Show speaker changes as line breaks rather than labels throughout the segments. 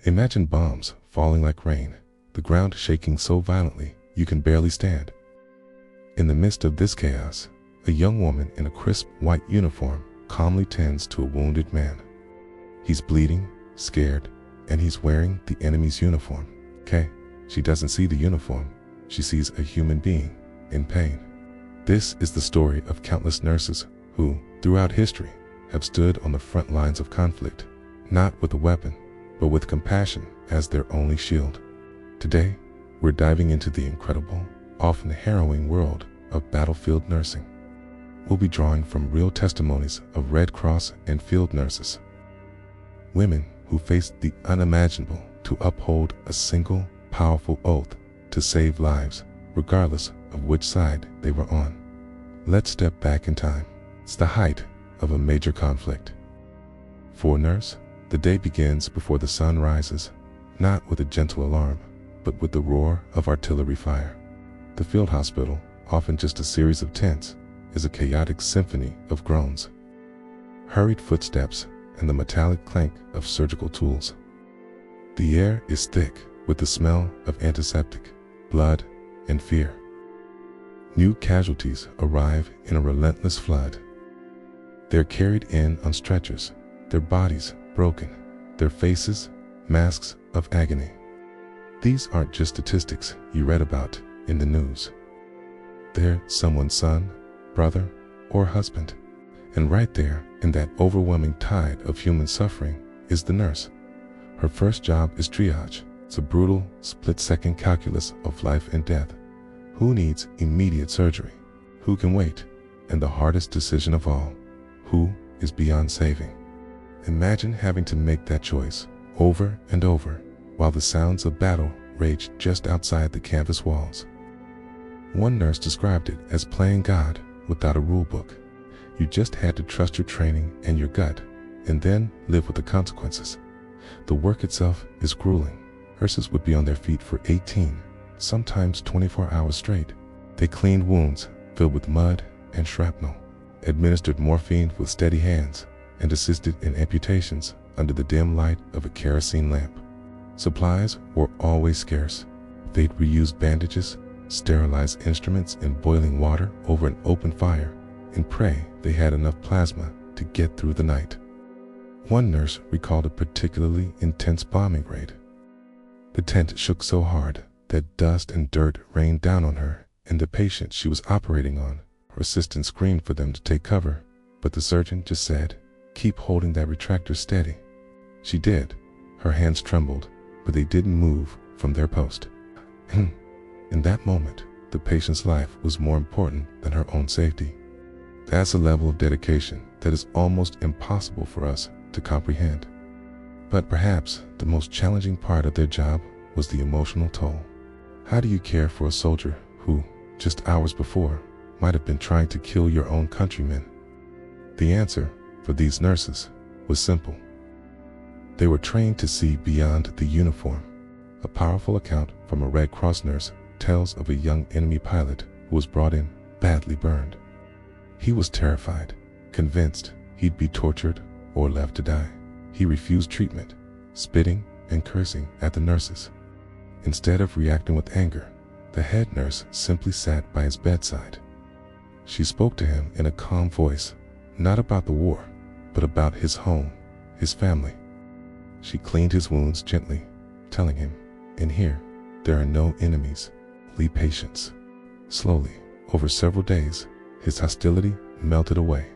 Imagine bombs falling like rain, the ground shaking so violently you can barely stand. In the midst of this chaos, a young woman in a crisp white uniform calmly tends to a wounded man. He's bleeding, scared, and he's wearing the enemy's uniform. She doesn't see the uniform, she sees a human being in pain. This is the story of countless nurses who, throughout history, have stood on the front lines of conflict, not with a weapon, but with compassion as their only shield. Today, we're diving into the incredible, often harrowing world of battlefield nursing. We'll be drawing from real testimonies of Red Cross and field nurses. Women who faced the unimaginable to uphold a single, powerful oath to save lives, regardless of which side they were on. Let's step back in time. It's the height of a major conflict. For a nurse, the day begins before the sun rises, not with a gentle alarm, but with the roar of artillery fire. The field hospital, often just a series of tents, is a chaotic symphony of groans, hurried footsteps, and the metallic clank of surgical tools. The air is thick with the smell of antiseptic, blood, and fear. New casualties arrive in a relentless flood. They're carried in on stretchers, their bodies broken, their faces masks of agony. These aren't just statistics you read about in the news. They're someone's son, brother, or husband. And right there, in that overwhelming tide of human suffering, is the nurse. Her first job is triage. It's a brutal, split-second calculus of life and death. Who needs immediate surgery? Who can wait? And the hardest decision of all, who is beyond saving? Imagine having to make that choice over and over while the sounds of battle rage just outside the campus walls. One nurse described it as playing God without a rule book. You just had to trust your training and your gut, and then live with the consequences. The work itself is grueling. Nurses would be on their feet for 18, sometimes 24 hours straight. They cleaned wounds filled with mud and shrapnel, administered morphine with steady hands, and assisted in amputations under the dim light of a kerosene lamp. Supplies were always scarce. They'd reuse bandages, sterilize instruments in boiling water over an open fire, and pray they had enough plasma to get through the night. One nurse recalled a particularly intense bombing raid. The tent shook so hard that dust and dirt rained down on her and the patient she was operating on. Her assistant screamed for them to take cover, but the surgeon just said, "Keep holding that retractor steady." She did. Her hands trembled, but they didn't move from their post. In that moment, the patient's life was more important than her own safety. That's a level of dedication that is almost impossible for us to comprehend. But perhaps the most challenging part of their job was the emotional toll. How do you care for a soldier who, just hours before, might have been trying to kill your own countrymen? The answer for these nurses was simple. They were trained to see beyond the uniform. A powerful account from a Red Cross nurse tells of a young enemy pilot who was brought in badly burned. He was terrified, convinced he'd be tortured or left to die. He refused treatment, spitting and cursing at the nurses. Instead of reacting with anger, the head nurse simply sat by his bedside. She spoke to him in a calm voice, not about the war, but about his home, his family. She cleaned his wounds gently, telling him, "In here, there are no enemies, only patients." Slowly, over several days, his hostility melted away.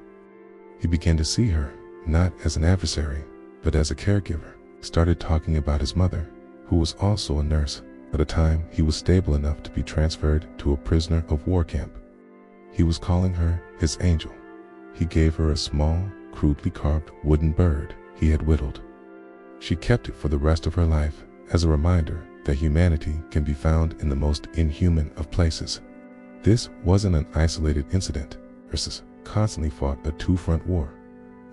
He began to see her, not as an adversary, but as a caregiver. Started talking about his mother, who was also a nurse. At a time, he was stable enough to be transferred to a prisoner of war camp. He was calling her his angel. He gave her a small, crudely carved wooden bird he had whittled. She kept it for the rest of her life as a reminder that humanity can be found in the most inhuman of places. This wasn't an isolated incident. Nurses constantly fought a two-front war,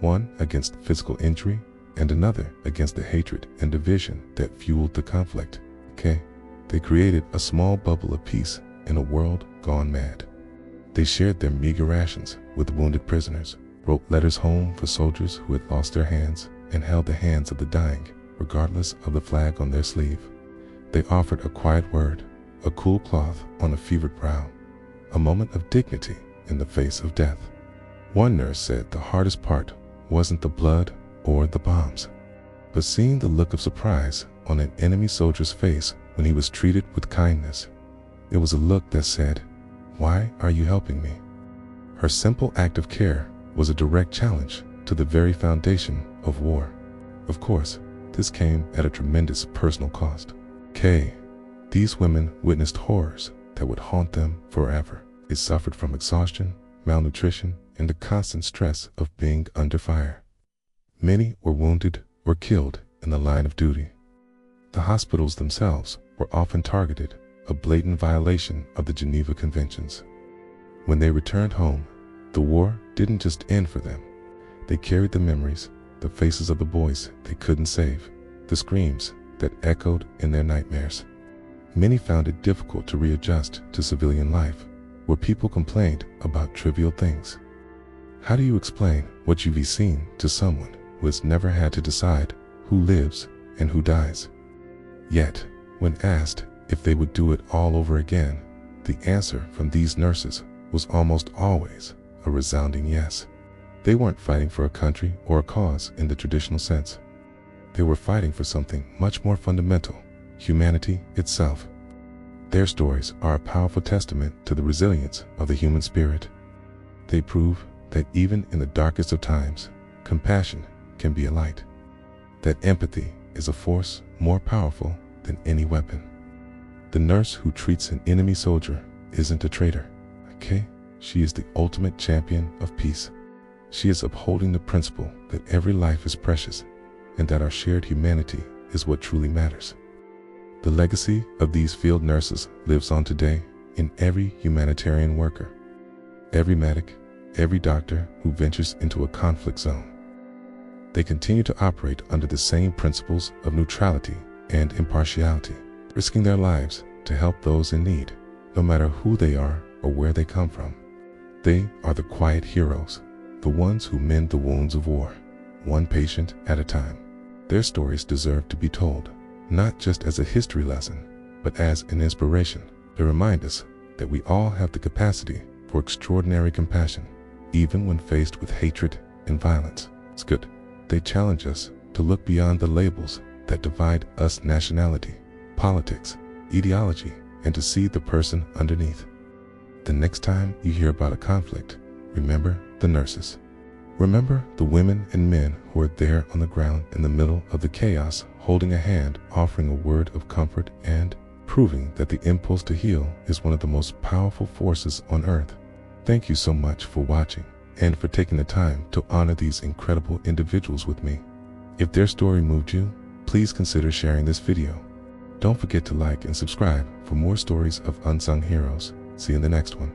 one against physical injury and another against the hatred and division that fueled the conflict. They created a small bubble of peace in a world gone mad. They shared their meager rations with wounded prisoners, wrote letters home for soldiers who had lost their hands, and held the hands of the dying regardless of the flag on their sleeve. They offered a quiet word, a cool cloth on a fevered brow, a moment of dignity in the face of death. One nurse said the hardest part wasn't the blood or the bombs, but seeing the look of surprise on an enemy soldier's face when he was treated with kindness. It was a look that said, "Why are you helping me?" Her simple act of care was a direct challenge to the very foundation of war. Of course, this came at a tremendous personal cost. These women witnessed horrors that would haunt them forever. They suffered from exhaustion, malnutrition, and the constant stress of being under fire. Many were wounded or killed in the line of duty. The hospitals themselves were often targeted, a blatant violation of the Geneva Conventions. When they returned home, the war didn't just end for them. They carried the memories, the faces of the boys they couldn't save, the screams that echoed in their nightmares. Many found it difficult to readjust to civilian life, where people complained about trivial things. How do you explain what you've seen to someone who has never had to decide who lives and who dies? Yet, when asked if they would do it all over again, the answer from these nurses was almost always a resounding yes. They weren't fighting for a country or a cause in the traditional sense. They were fighting for something much more fundamental, humanity itself. Their stories are a powerful testament to the resilience of the human spirit. They prove that even in the darkest of times, compassion can be a light. That empathy is a force more powerful than any weapon. The nurse who treats an enemy soldier isn't a traitor, She is the ultimate champion of peace. She is upholding the principle that every life is precious and that our shared humanity is what truly matters. The legacy of these field nurses lives on today in every humanitarian worker, every medic, every doctor who ventures into a conflict zone. They continue to operate under the same principles of neutrality and impartiality, risking their lives to help those in need, no matter who they are or where they come from. They are the quiet heroes, the ones who mend the wounds of war, one patient at a time. Their stories deserve to be told, not just as a history lesson, but as an inspiration to remind us that we all have the capacity for extraordinary compassion, even when faced with hatred and violence. It's good. They challenge us to look beyond the labels that divide us: nationality, politics, ideology, and to see the person underneath. The next time you hear about a conflict, remember the nurses. Remember the women and men who are there on the ground in the middle of the chaos, holding a hand, offering a word of comfort, and proving that the impulse to heal is one of the most powerful forces on earth. Thank you so much for watching and for taking the time to honor these incredible individuals with me. If their story moved you, please consider sharing this video. Don't forget to like and subscribe for more stories of unsung heroes. See you in the next one.